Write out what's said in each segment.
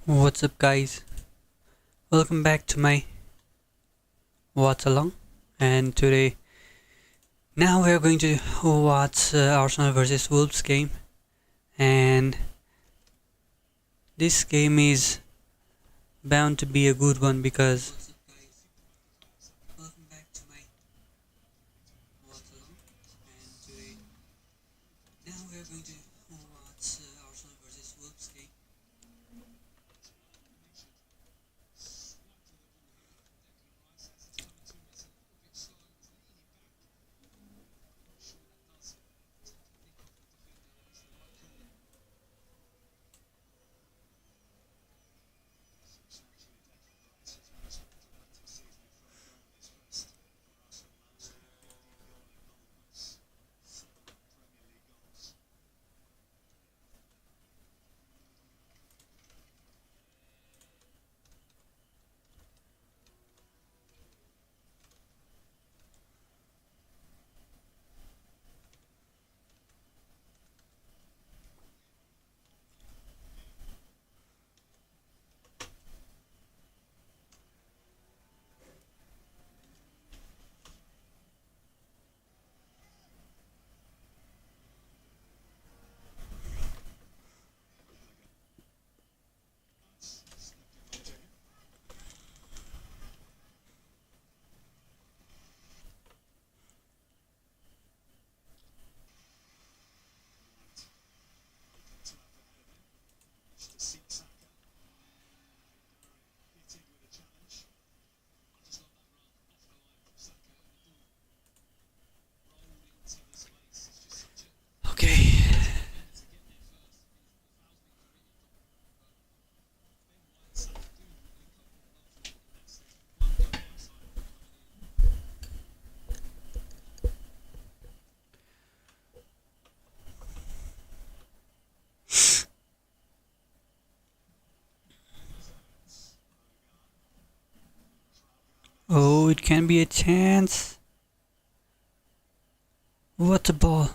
What's up, guys? Welcome back to my watch along. And today, now we are going to watch Arsenal versus Wolves game. And this game is bound to be a good one because. Welcome back to my watch along. And today, now we are going to watch Arsenal versus Wolves game. Okay. Oh, it can be a chance. What a ball.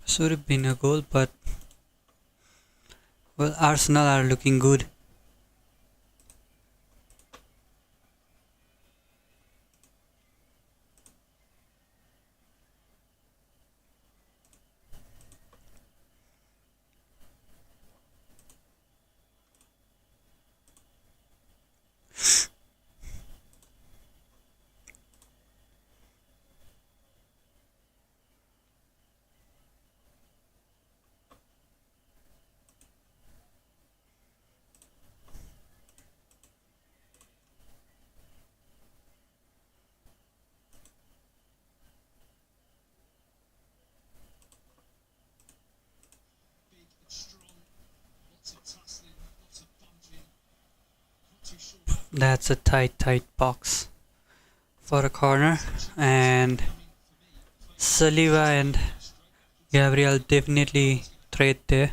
Should have been a goal, but well, Arsenal are looking good. That's a tight box for a corner, and Saliba and Gabriel definitely threat there,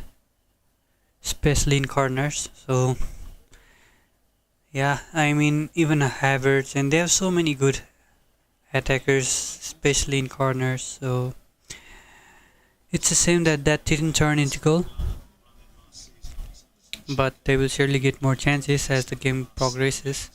especially in corners. So yeah, I mean even Havertz, and they have so many good attackers, especially in corners. So it's a shame that that didn't turn into goal, but they will surely get more chances as the game progresses.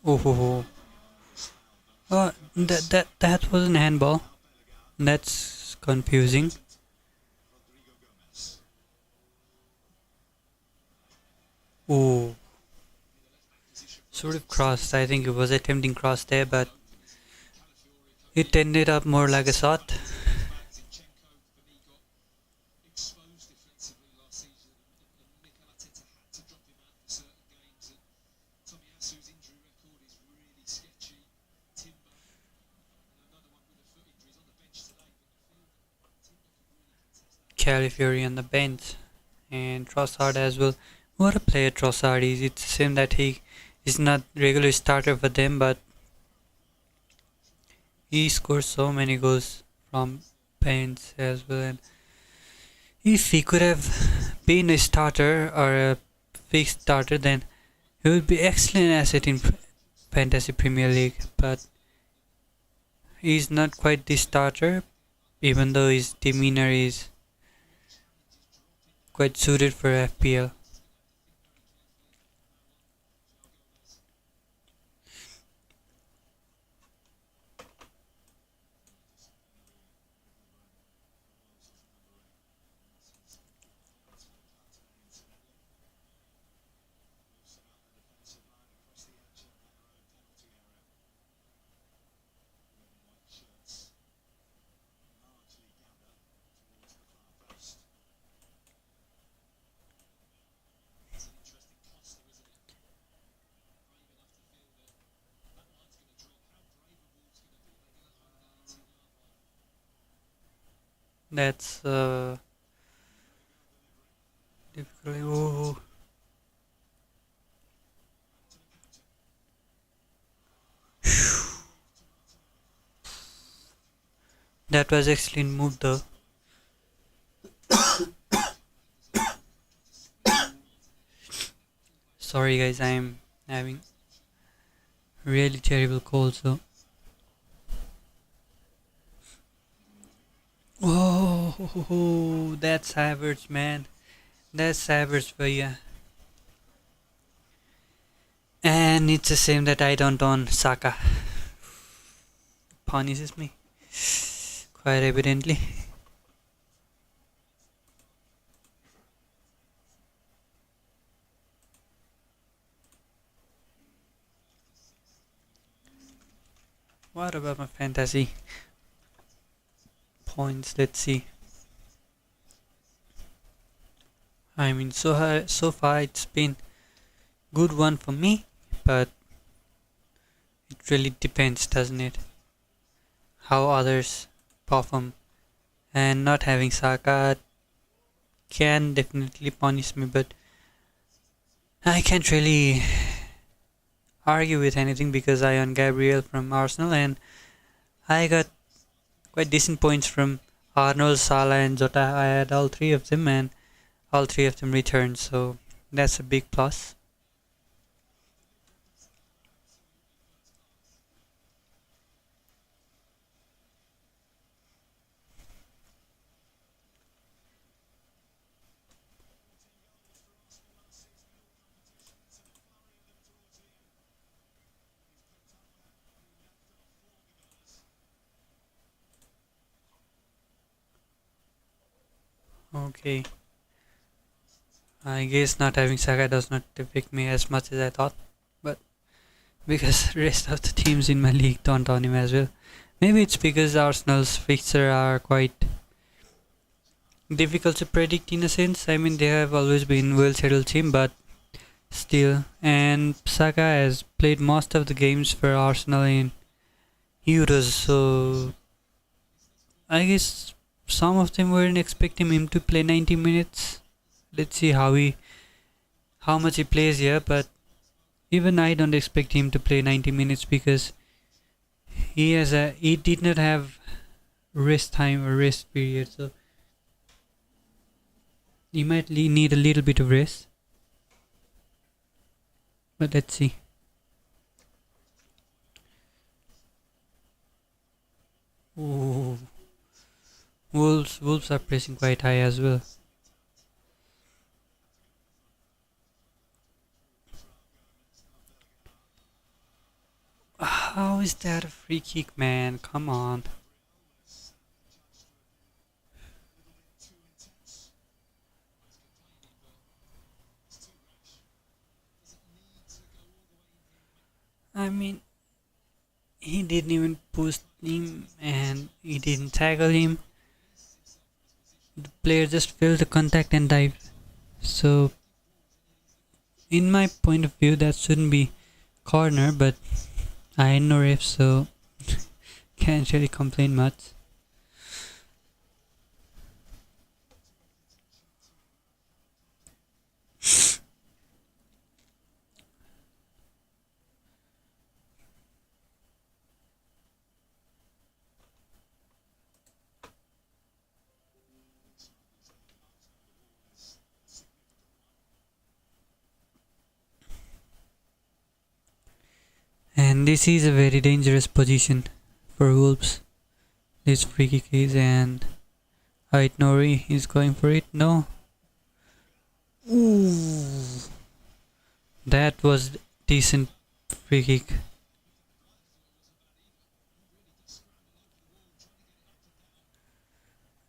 Oh, that was an handball. That's confusing. Oh, sort of crossed. I think it was attempting cross there, but it ended up more like a shot. Califury on the bench and Trossard as well. What a player Trossard is. It's a shame that he is not regular starter for them, but he scores so many goals from paints as well. And if he could have been a starter or a fixed starter, then he would be excellent asset in Fantasy Premier League. But he's not quite the starter, even though his demeanor is quite suited for FPL. That's difficult. Oh, that was excellent move though. Sorry guys, I'm having really terrible cold. So, oh, that's Havertz, man. That's Havertz for you. And it's a shame that I don't own Saka. Punishes me quite evidently. What about my fantasy points? Let's see. I mean, so far it's been good one for me, but it really depends, doesn't it? How others perform, and not having Saka can definitely punish me, but I can't really argue with anything because I own Gabriel from Arsenal and I got quite decent points from Arnold, Salah, and Jota. I had all three of them, and all three of them returned, so that's a big plus. Okay, I guess not having Saka does not affect me as much as I thought, but because rest of the teams in my league don't own him as well. Maybe it's because Arsenal's fixture are quite difficult to predict in a sense. I mean, they have always been well settled team, but still. And Saka has played most of the games for Arsenal in Euros, so I guess some of them weren't expecting him to play 90 minutes. Let's see how much he plays here, but even I don't expect him to play 90 minutes because he did not have rest time or rest period, so he might need a little bit of rest. But let's see. Ooh. Wolves are pressing quite high as well. How is that a free kick, man? Come on. I mean, he didn't even push him and he didn't tackle him. The player just felt the contact and dived. So, in my point of view, that shouldn't be corner, but I ain't no ref, so can't really complain much. And this is a very dangerous position for Wolves. This free kick is, and Ait Nori is going for it. No. Ooh. That was decent free kick.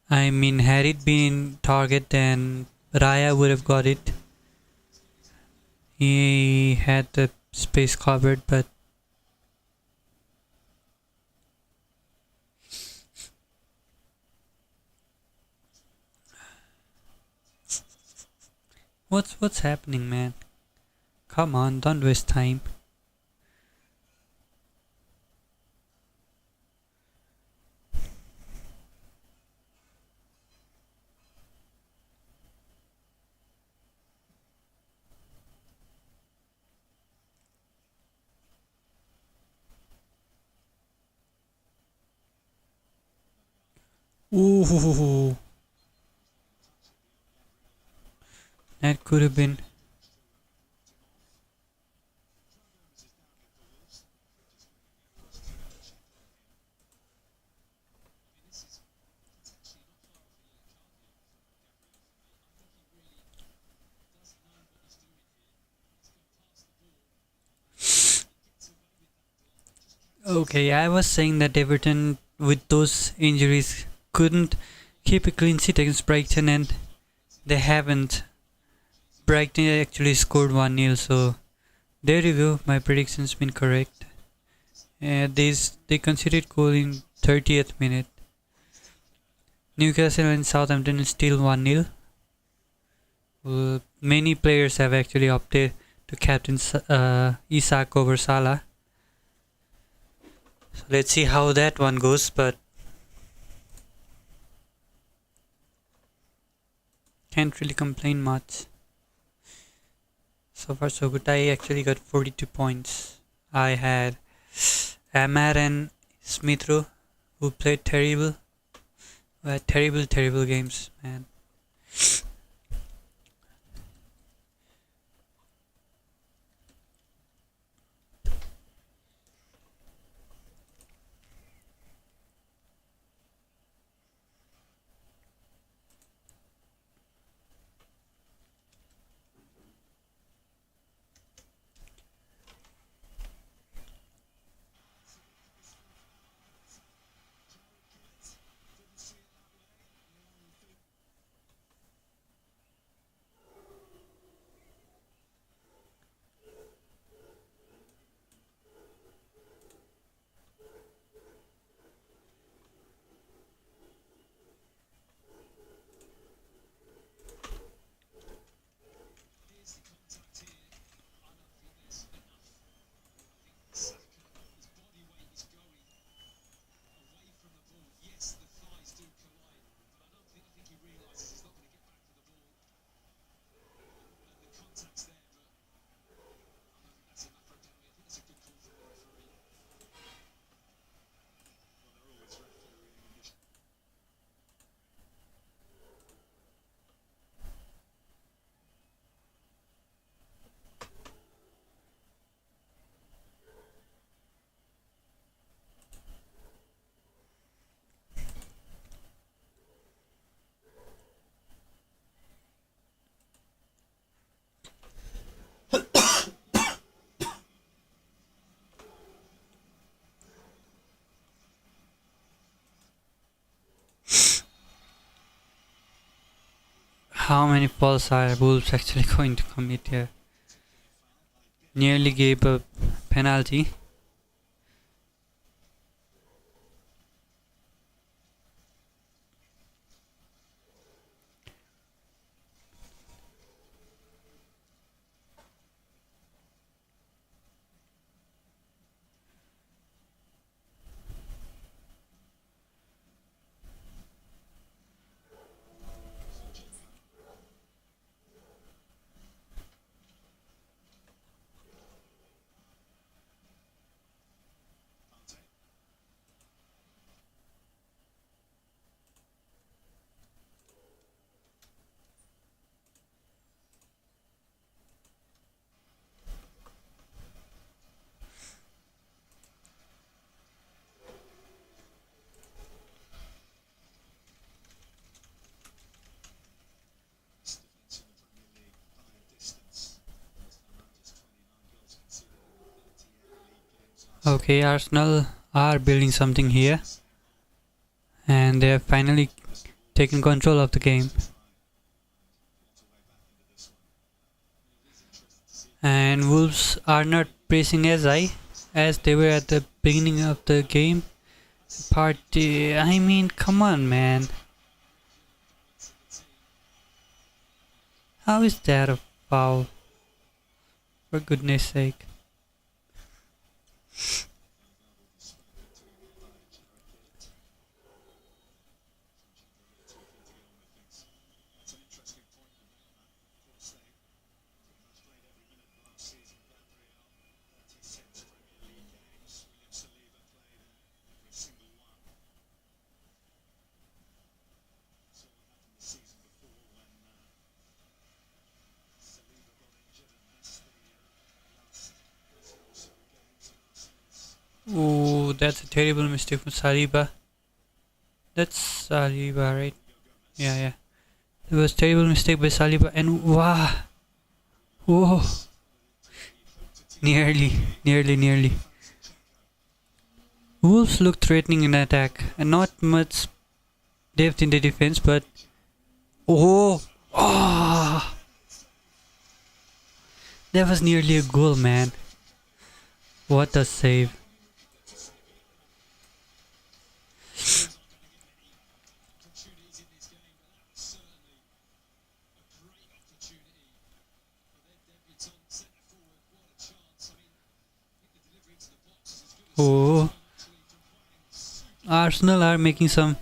I mean, had it been target, then Raya would have got it. He had the space covered, but what's happening, man? Come on, don't waste time. Ooh, that could have been. Okay, I was saying that Everton, with those injuries, couldn't keep a clean sheet against Brighton, and they haven't. Brighton actually scored 1-0, so there you go. My prediction's been correct. They conceded goal in 30th minute. Newcastle and Southampton is still 1-0. Many players have actually opted to captain Isak over Salah. So let's see how that one goes, but can't really complain much. So far so good. I actually got 42 points. I had Amar and Smithrow, who played terrible. Terrible games, man. How many falls are Wolves actually going to commit here? Nearly gave a penalty. Okay, Arsenal are building something here, and they have finally taken control of the game. And Wolves are not pressing as high as they were at the beginning of the game. Party, I mean, come on, man. How is that a foul? For goodness sake. Oh, that's a terrible mistake from Saliba. That's Saliba, right? Yeah, yeah. It was a terrible mistake by Saliba, and wow, whoa, nearly, nearly. Wolves look threatening in attack, and not much depth in the defense, but oh, oh, that was nearly a goal, man. What a save! Oh, Arsenal are making some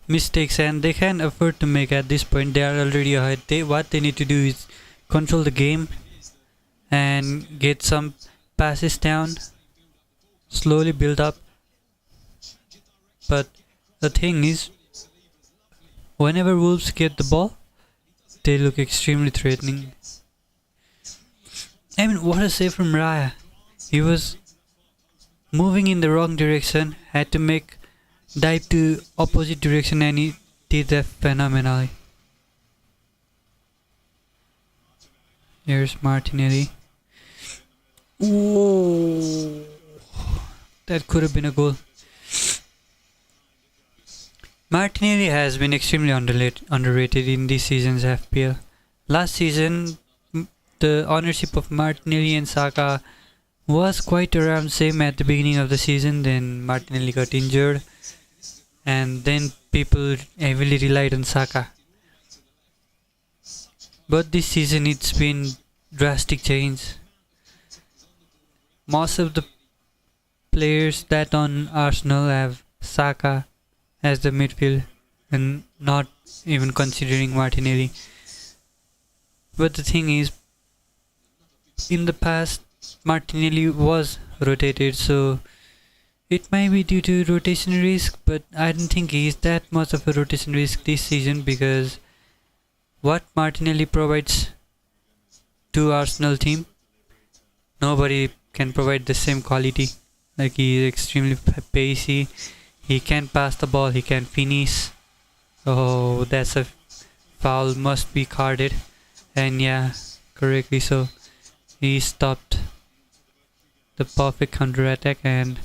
mistakes, and they can afford to make at this point. They are already ahead. What they need to do is control the game and get some passes down, slowly build up. But the thing is, whenever Wolves get the ball, they look extremely threatening. I mean, what a save from Raya. He was moving in the wrong direction, had to make dive to opposite direction, and he did that phenomenally. Here's Martinelli. Ooh, that could have been a goal. Martinelli has been extremely underrated in this season's FPL. Last season, the ownership of Martinelli and Saka was quite around same at the beginning of the season. Then Martinelli got injured, and then people heavily relied on Saka. But this season it's been drastic change. Most of the players that on Arsenal have Saka as the midfield and not even considering Martinelli. But the thing is, in the past, Martinelli was rotated, so it might be due to rotation risk, but I don't think he is that much of a rotation risk this season because what Martinelli provides to Arsenal team, nobody can provide the same quality. Like he is extremely pacey, he can pass the ball, he can finish. Oh, that's a foul, must be carded. And yeah, correctly so. He stopped the perfect counter attack and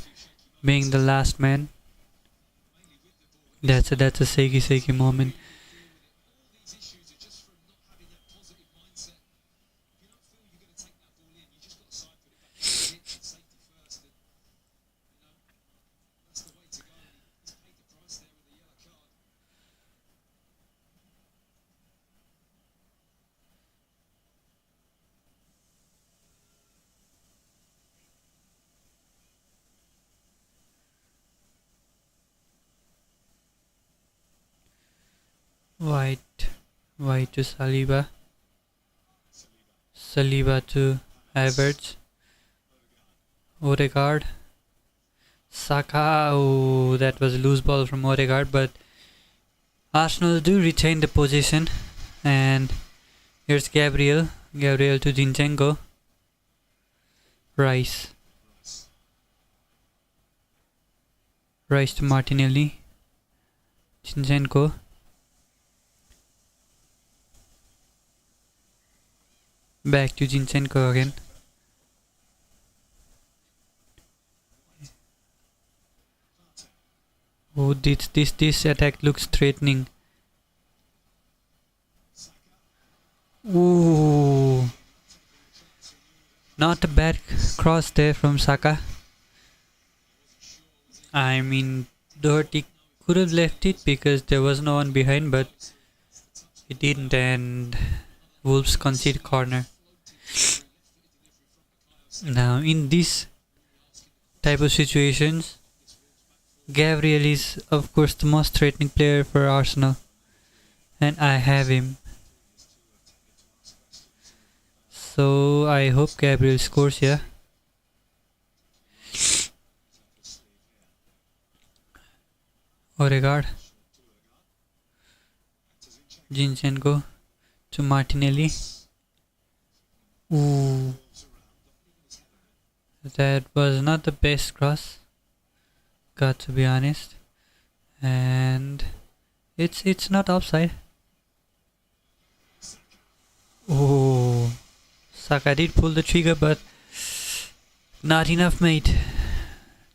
being the last man. That's a shaky moment. White, White to Saliba, Saliba to Havertz, Odegaard, Saka. Oh, that was a loose ball from Odegaard, but Arsenal do retain the position. And here's Gabriel to Zinchenko, Rice, Rice to Martinelli, Zinchenko. Back to Zinchenko again. Oh, this attack looks threatening. Ooh, not a bad cross there from Saka. I mean, Doherty could have left it because there was no one behind, but he didn't, and Wolves concede corner. Now, in this type of situations, Gabriel is, of course, the most threatening player for Arsenal, and I have him. So I hope Gabriel scores here. Odegaard, Zinchenko to Martinelli. Ooh, that was not the best cross, got to be honest, and it's not offside. Oh, Saka did pull the trigger, but not enough, mate.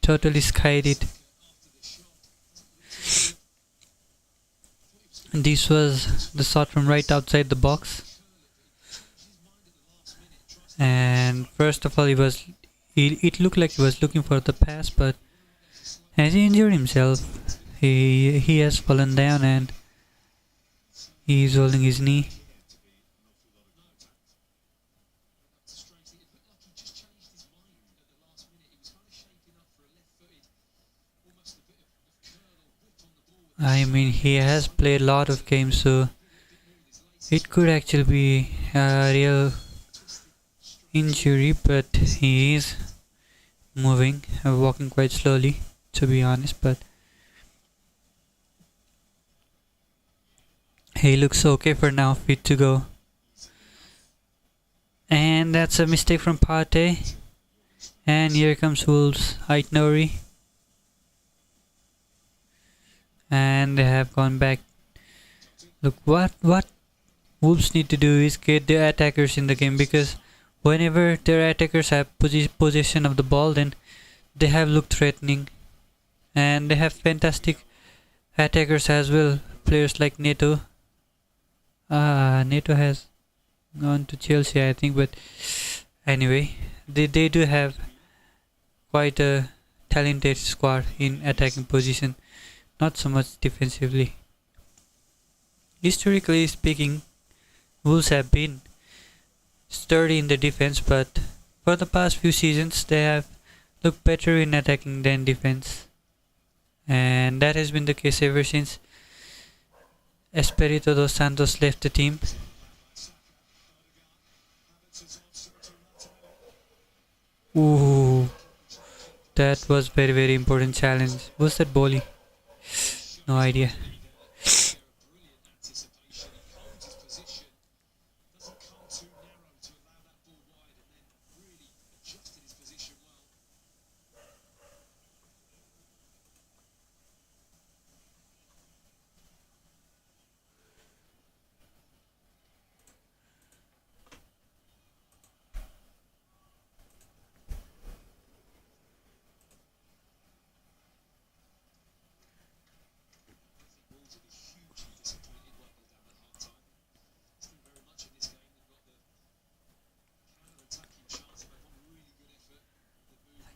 Totally skied it. This was the shot from right outside the box, and first of all, it looked like he was looking for the pass, but as he injured himself, he has fallen down and he is holding his knee. I mean, he has played a lot of games, so it could actually be a real injury, but he is moving, walking quite slowly, to be honest, but he looks okay for now, fit to go. And that's a mistake from Partey. And here comes Wolves, Aït-Nouri. And they have gone back. Look, what Wolves need to do is get their attackers in the game, because whenever their attackers have possession of the ball, then they have looked threatening. And they have fantastic attackers as well. Players like Neto. Neto has gone to Chelsea, I think, but anyway, they do have quite a talented squad in attacking position, not so much defensively. Historically speaking, Wolves have been sturdy in the defense, but for the past few seasons they have looked better in attacking than defense, and that has been the case ever since Espirito dos Santos left the team. Ooh, that was very important challenge. Was that Boli? No idea.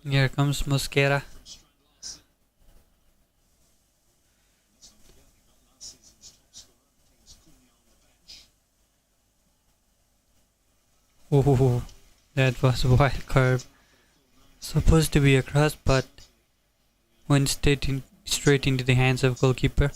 Here comes Mosquera. Oh, that was a wild curve. Supposed to be a cross, but went straight into the hands of goalkeeper.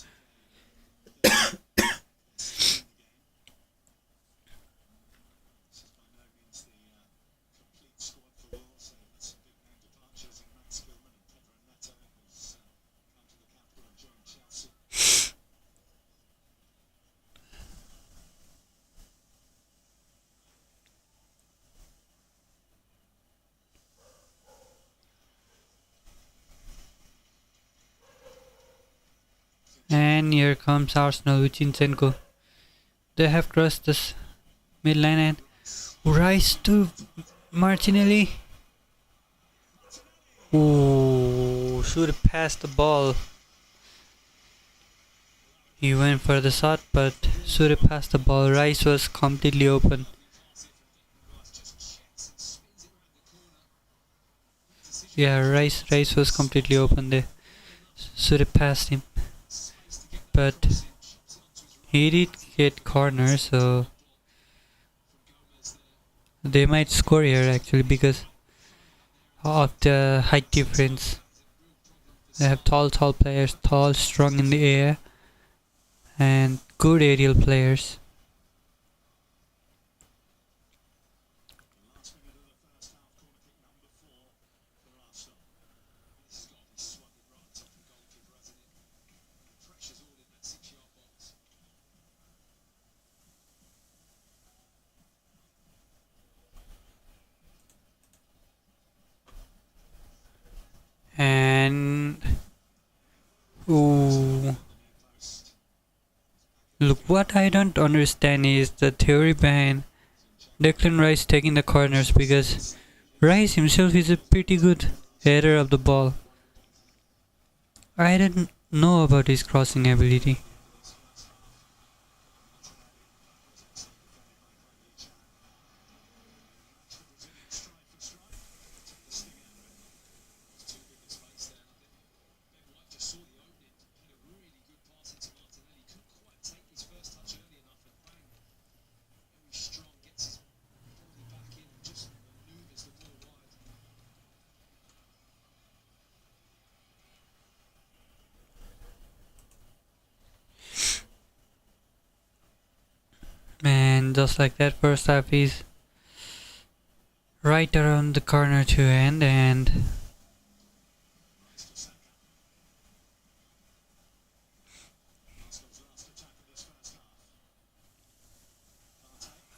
And here comes Arsenal with Zinchenko. They have crossed this midline and rise to Martinelli. Oh, should have passed the ball. He went for the shot, but Sure passed the ball. Rice was completely open. Yeah, Rice was completely open there. Sure passed him, but he did get corner, so they might score here actually because of the height difference. They have tall players, tall, strong in the air, and good aerial players. And ooh, look, what I don't understand is the theory behind Declan Rice taking the corners because Rice himself is a pretty good header of the ball. I didn't know about his crossing ability. And just like that, first half is right around the corner to end, and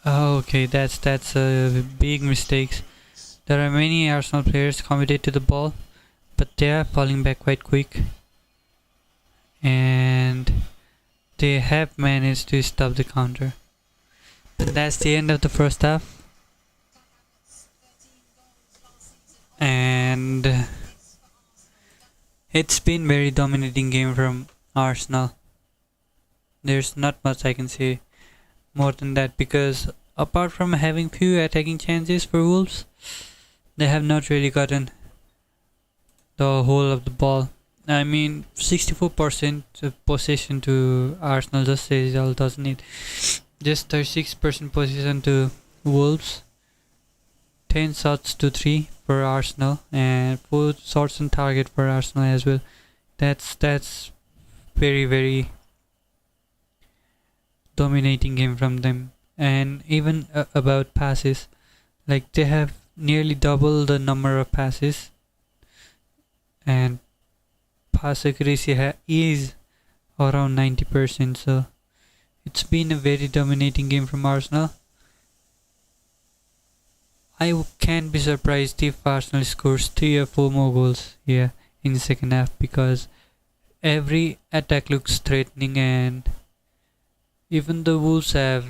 oh, okay, that's a big mistake. There are many Arsenal players committed to the ball, but they are falling back quite quick, and they have managed to stop the counter. And that's the end of the first half. And it's been very dominating game from Arsenal. There's not much I can say more than that because apart from having few attacking chances for Wolves, they have not really gotten the whole of the ball. I mean, 64% of possession to Arsenal just says all, doesn't it? Just 36% possession to Wolves, 10 shots to 3 for Arsenal, and 4 shots on target for Arsenal as well. That's very dominating game from them. And even about passes, like they have nearly double the number of passes, and pass accuracy is around 90%. So it's been a very dominating game from Arsenal. I can't be surprised if Arsenal scores 3 or 4 more goals here in the second half because every attack looks threatening, and even the Wolves have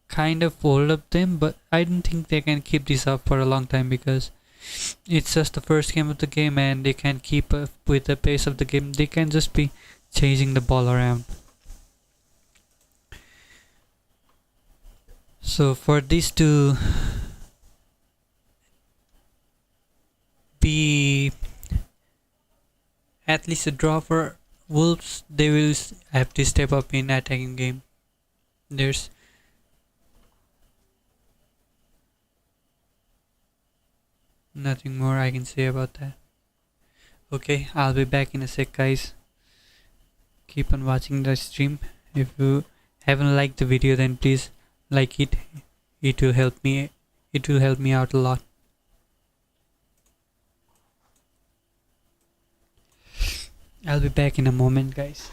kind of hold up them, but I don't think they can keep this up for a long time because it's just the first game of the game and they can't keep up with the pace of the game. They can just be chasing the ball around. So for this to be at least a draw for Wolves, they will have to step up in attacking game. There's nothing more I can say about that. Okay, I'll be back in a sec, guys. Keep on watching the stream. If you haven't liked the video, then please like it. It will help me. It will help me out a lot. I'll be back in a moment, guys.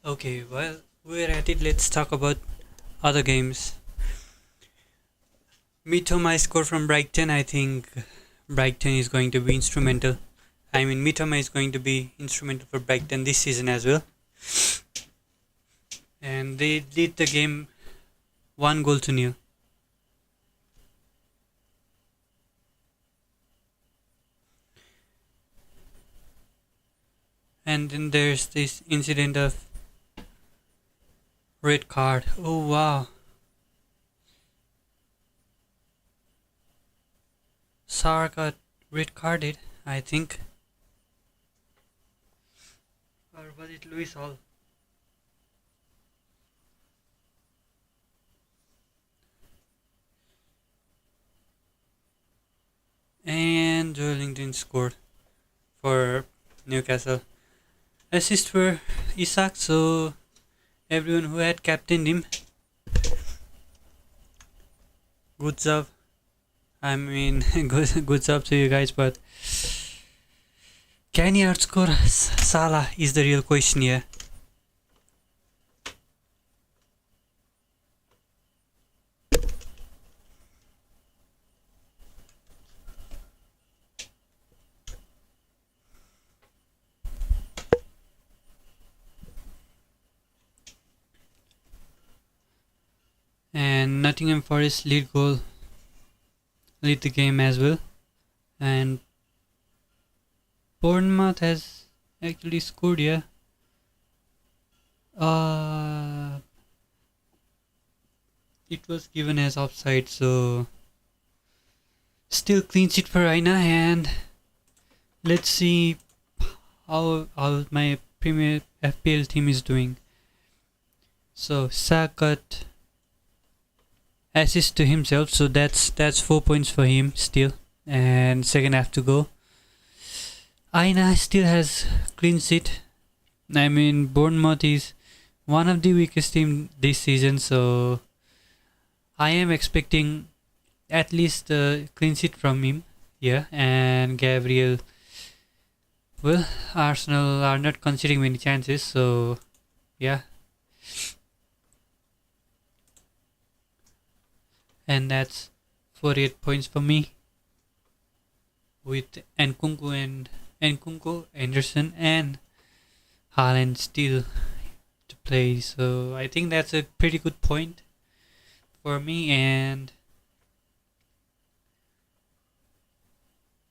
Okay, well, we're at it. Let's talk about other games. Mitoma score from Brighton. I think Brighton is going to be instrumental. I mean, Mitoma is going to be instrumental for Brighton this season as well. And they lead the game 1-0. And then there's this incident of red card. Oh wow. Sarr got red carded, I think. Or was it Luis Hall? And Joelinton scored for Newcastle. Assist for Isak, so everyone who had captained him, good job. I mean, good job to you guys, but can he outscore Salah is the real question here. And Nottingham Forest lead the game as well, and Bournemouth has actually scored here. It was given as offside, so still clean sheet for Aina, and let's see how my Premier FPL team is doing. So Sak got assist to himself, so that's 4 points for him still, and second half to go. Aina still has clean sheet. I mean, Bournemouth is one of the weakest team this season, so I am expecting at least a clean sheet from him. Yeah, and Gabriel. Well, Arsenal are not conceding many chances, so yeah. And that's 48 points for me, with Nkunku, Anderson, and Haaland still to play. So I think that's a pretty good point for me. And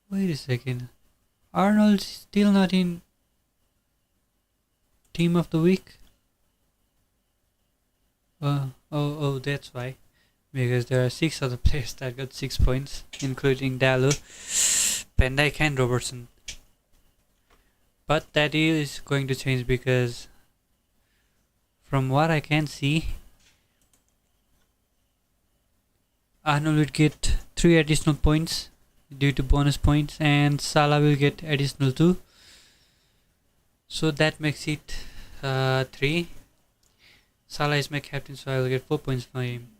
wait a second, Arnold's still not in team of the week. Oh, that's why. Because there are 6 other players that got 6 points, including Dalot, Van Dijk, and Robertson. But that is going to change, because from what I can see, Arnold would get 3 additional points due to bonus points, and Salah will get additional 2. So that makes it 3. Salah is my captain, so I will get 4 points for him.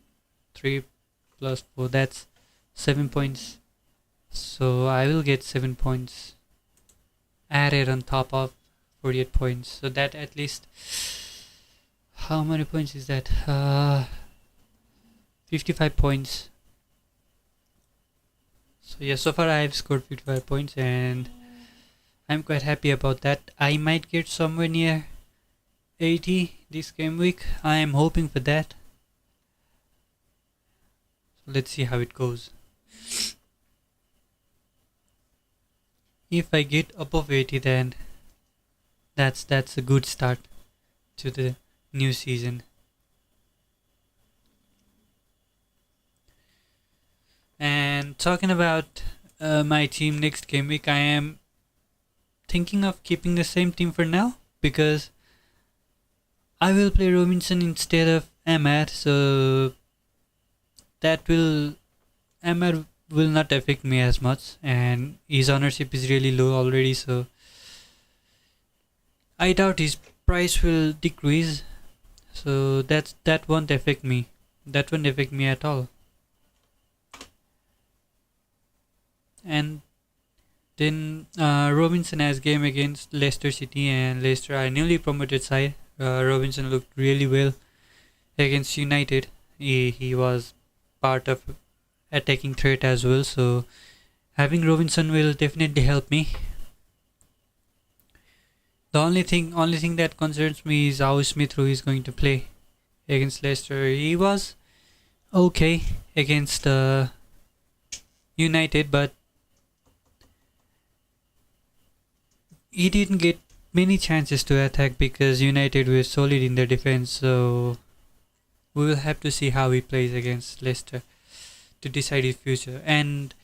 3 plus 4, that's 7 points. So I will get 7 points added on top of 48 points. So that at least, how many points is that? 55 points. So yeah, so far I have scored 55 points, and I'm quite happy about that. I might get somewhere near 80 this game week. I am hoping for that. Let's see how it goes. If I get above 80, then that's a good start to the new season. And talking about my team next game week, I am thinking of keeping the same team for now, because I will play Robinson instead of Ahmad, so Ahmad will not affect me as much, and his ownership is really low already, so I doubt his price will decrease, so that won't affect me. That won't affect me at all. And then Robinson has game against Leicester City, and Leicester are newly promoted side Robinson looked really well against United. He was part of attacking threat as well. So having Robinson will definitely help me. The only thing that concerns me is how Smith Rowe is going to play against Leicester. He was okay against United, but he didn't get many chances to attack because United were solid in their defense. So we will have to see how he plays against Leicester to decide his future. And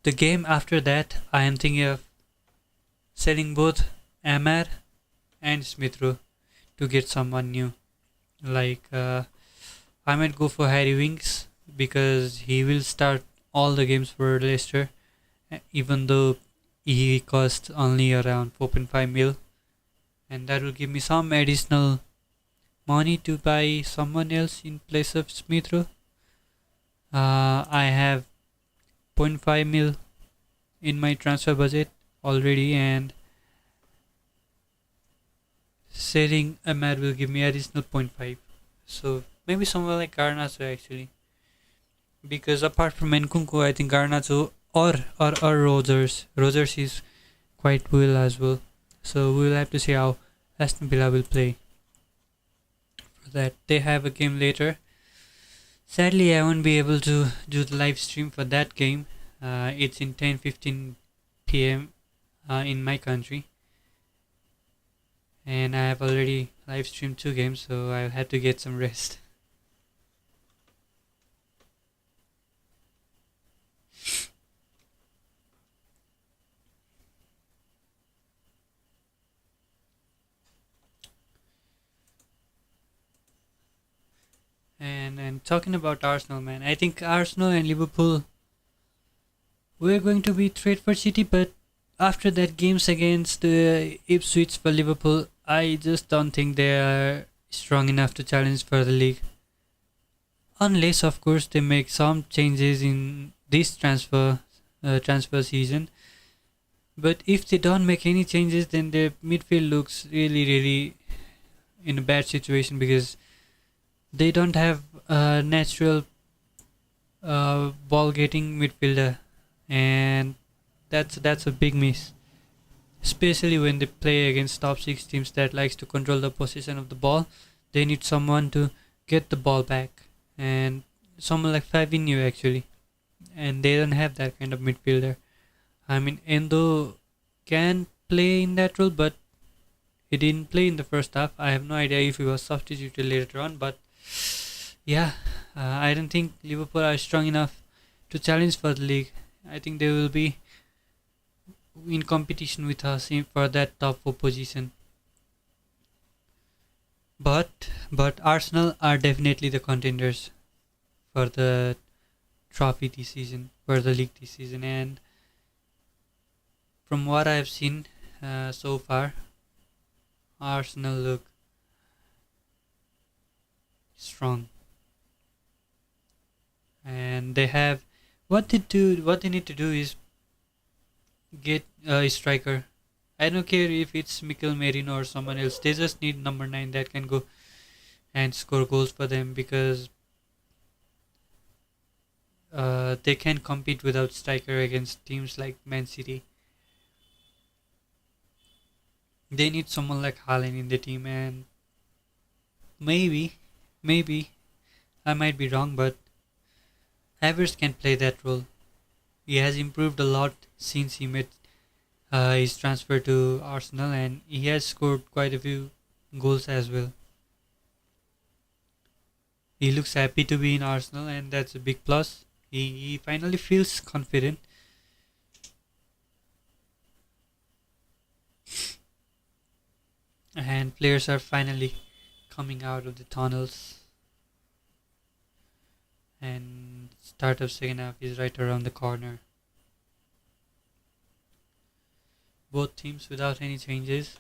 the game after that, I am thinking of selling both Amar and Smith Rowe to get someone new. Like I might go for Harry Winks because he will start all the games for Leicester, even though he costs only around 4.5 mil, and that will give me some additional money to buy someone else in place of Smith Rowe. I have zero point 0.5 mil in my transfer budget already, and selling Ahmad will give me additional zero point 0.5. So maybe somewhere like Garnacho actually, because apart from Nkunku, I think Garnacho or Rogers is quite well as well. So we'll have to see how Aston Villa will play. For that, they have a game later. Sadly, I won't be able to do the live stream for that game. It's in 10:15 p.m. In my country, and I have already live streamed 2 games, so I'll have to get some rest. And talking about Arsenal, man, I think Arsenal and Liverpool were going to be threat for City, but after that games against Ipswich for Liverpool, I just don't think they are strong enough to challenge for the league. Unless, of course, they make some changes in this transfer season. But if they don't make any changes, then their midfield looks really in a bad situation because they don't have a natural ball getting midfielder, and that's a big miss, especially when they play against top six teams that likes to control the possession of the ball. They need someone to get the ball back, and someone like Fabinho actually, and they don't have that kind of midfielder. I mean, Endo can play in that role, but he didn't play in the first half. I have no idea if he was substituted later on, but yeah, I don't think Liverpool are strong enough to challenge for the league. I think they will be in competition with us for that top four position. But Arsenal are definitely the contenders for the trophy this season, for the league this season, and from what I've seen so far, Arsenal look strong, and they have what they need to do is get a striker. I don't care if it's Mikel Merino or someone else. They just need number 9 that can go and score goals for them because they can compete without striker against teams like Man City. They need someone like Haaland in the team, and maybe I might be wrong, but Havertz can play that role. He has improved a lot since he made his transfer to Arsenal, and he has scored quite a few goals as well. He looks happy to be in Arsenal, and that's a big plus. He finally feels confident. And players are finally coming out of the tunnels, and start of second half is right around the corner. Both teams without any changes.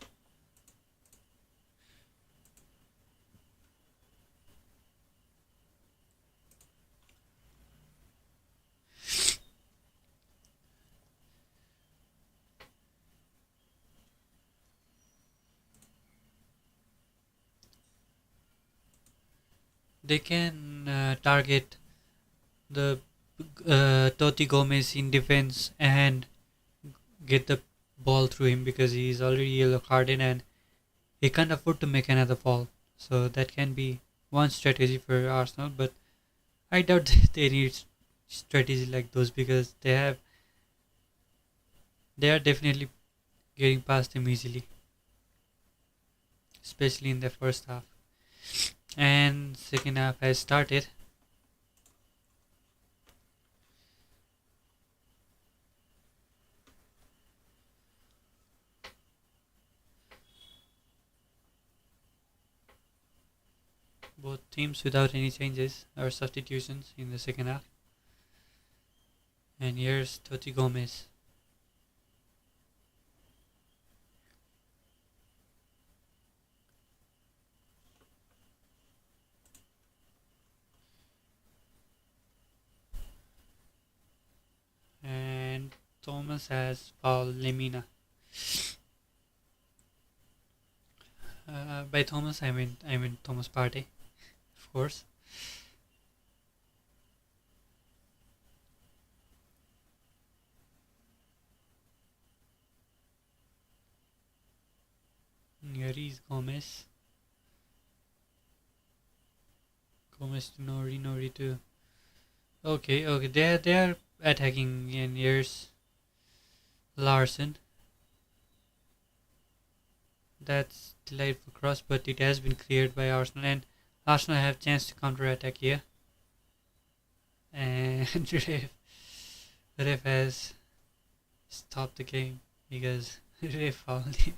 They can target the Totti Gomez in defense and get the ball through him because he's already yellow carded and he can't afford to make another fall. So that can be one strategy for Arsenal, but I doubt they need strategy like those because they are definitely getting past them easily, especially in the first half. And second half has started. Both teams without any changes or substitutions in the second half. And here's Totti Gomez. And Thomas has Paul Lemina. By Thomas, I mean Thomas Partey, of course. Here is Gomez. Gomez to Nori, Nori to. Okay. They are attacking, and here's Larson. That's delightful cross, but it has been cleared by Arsenal, and Arsenal have chance to counter attack here. And ref has stopped the game because ref fouled him.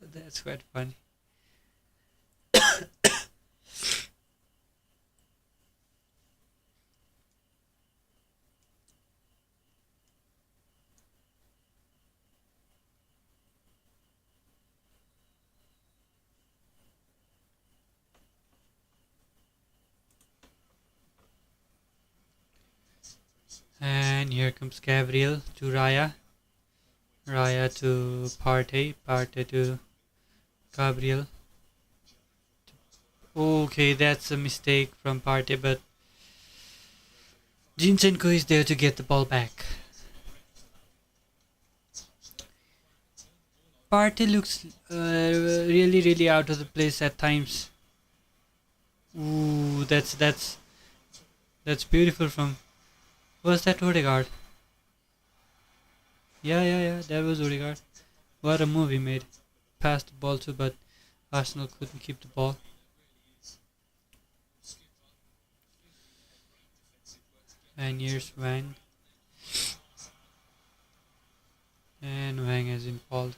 That's quite funny. And here comes Gabriel to Raya. Raya to Partey. Partey to Gabriel. Okay, that's a mistake from Partey, but Zinchenko is there to get the ball back. Partey looks really out of the place at times. Ooh, that's beautiful from. Was that Odegaard? Yeah, that was Odegaard. What a move he made. Passed the ball to, but Arsenal couldn't keep the ball. And here's Wang. And Wang has been fouled.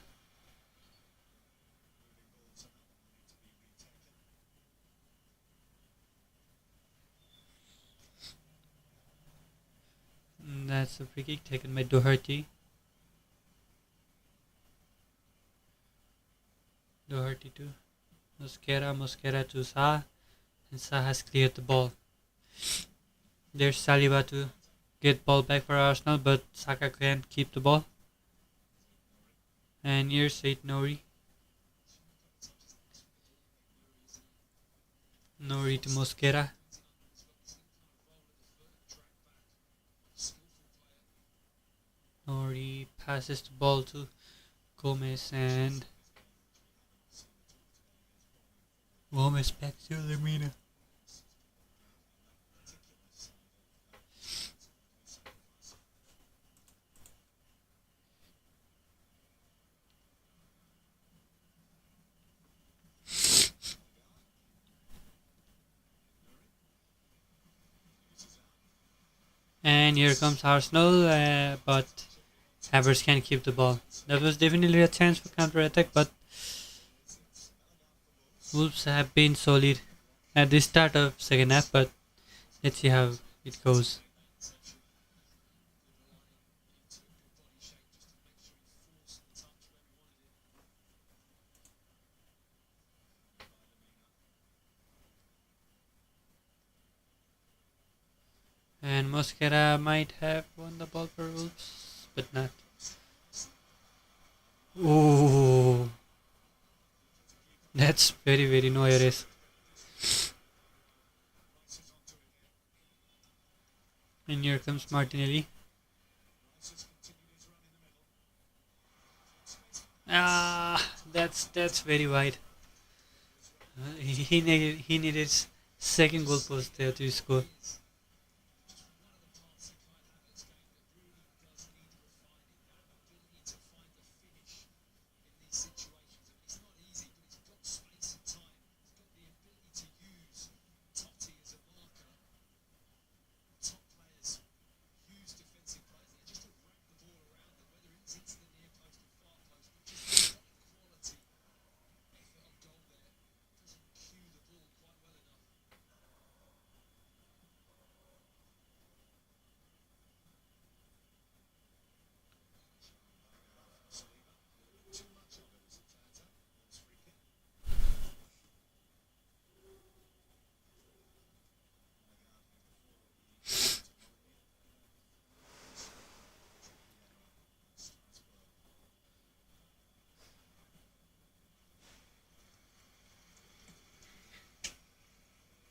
That's a free kick taken by Doherty. Doherty to Mosquera to Sa. And Sa has cleared the ball. There's Saliba to get ball back for Arsenal, but Saka can't keep the ball. And here's Said Nori. Nori to Mosquera. Nori passes the ball to Gomez and Gomez back to Lemina. And here comes Arsenal, but Havertz can't keep the ball. That was definitely a chance for counter attack, but Wolves have been solid at the start of second half, but let's see how it goes. And Mosquera might have won the ball for Wolves, but not. Ooh, that's very noirish. And here comes Martinelli. That's very wide. He needed second goal post there to score.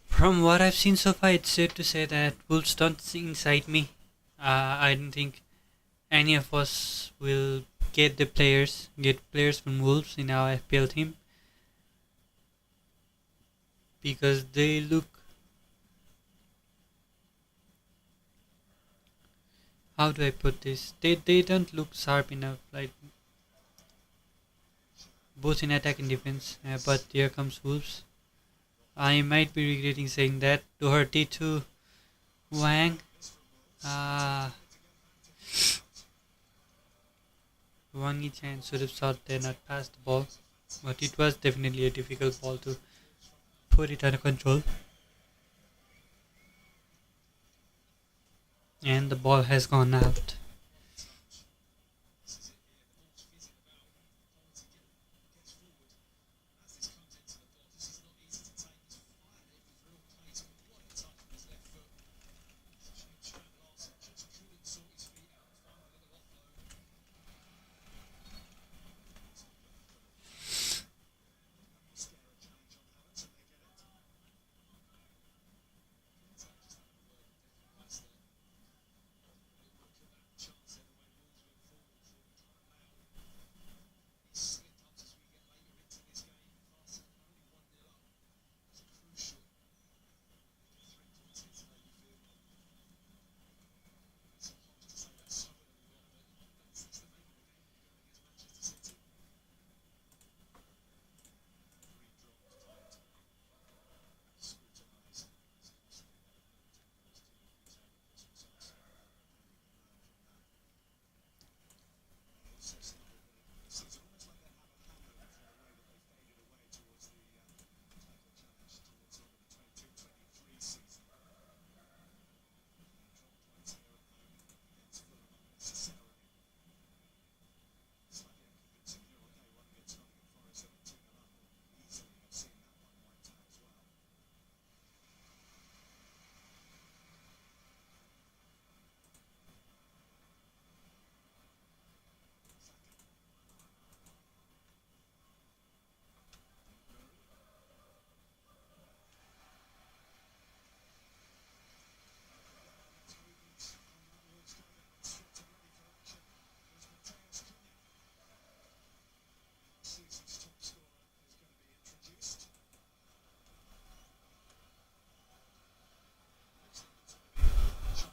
From what I've seen so far, it's safe to say that Wolves don't incite me. I don't think any of us will get players from Wolves in our FPL team because they look. How do I put this? They don't look sharp enough, like both in attack and defense. But here comes Wolves. I might be regretting saying that. Doherty to Wang. Uh, Wang Chan should have shot there, not passed the ball. But it was definitely a difficult ball to put it under control. And the ball has gone out.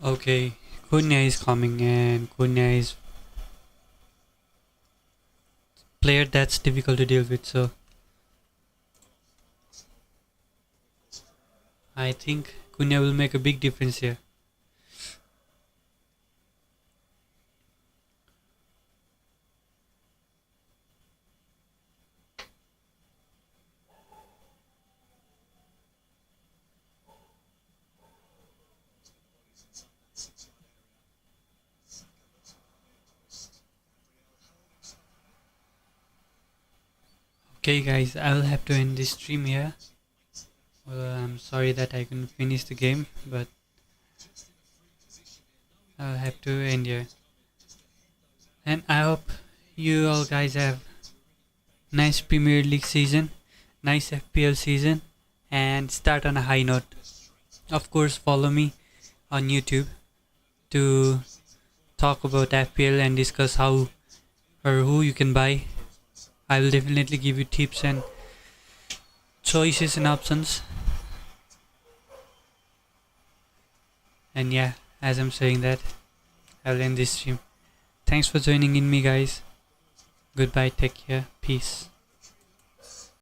Okay, Cunha is coming, and Cunha is player that's difficult to deal with. So I think Cunha will make a big difference here. Okay, guys, I will have to end this stream here. Well, I'm sorry that I couldn't finish the game, but I'll have to end here. And I hope you all guys have nice Premier League season, nice FPL season, and start on a high note. Of course, follow me on YouTube. to talk about FPL and discuss how or who you can buy. I will definitely give you tips and choices and options. And yeah, as I'm saying that, I'll end this stream. Thanks for joining in me, guys. Goodbye, take care, peace.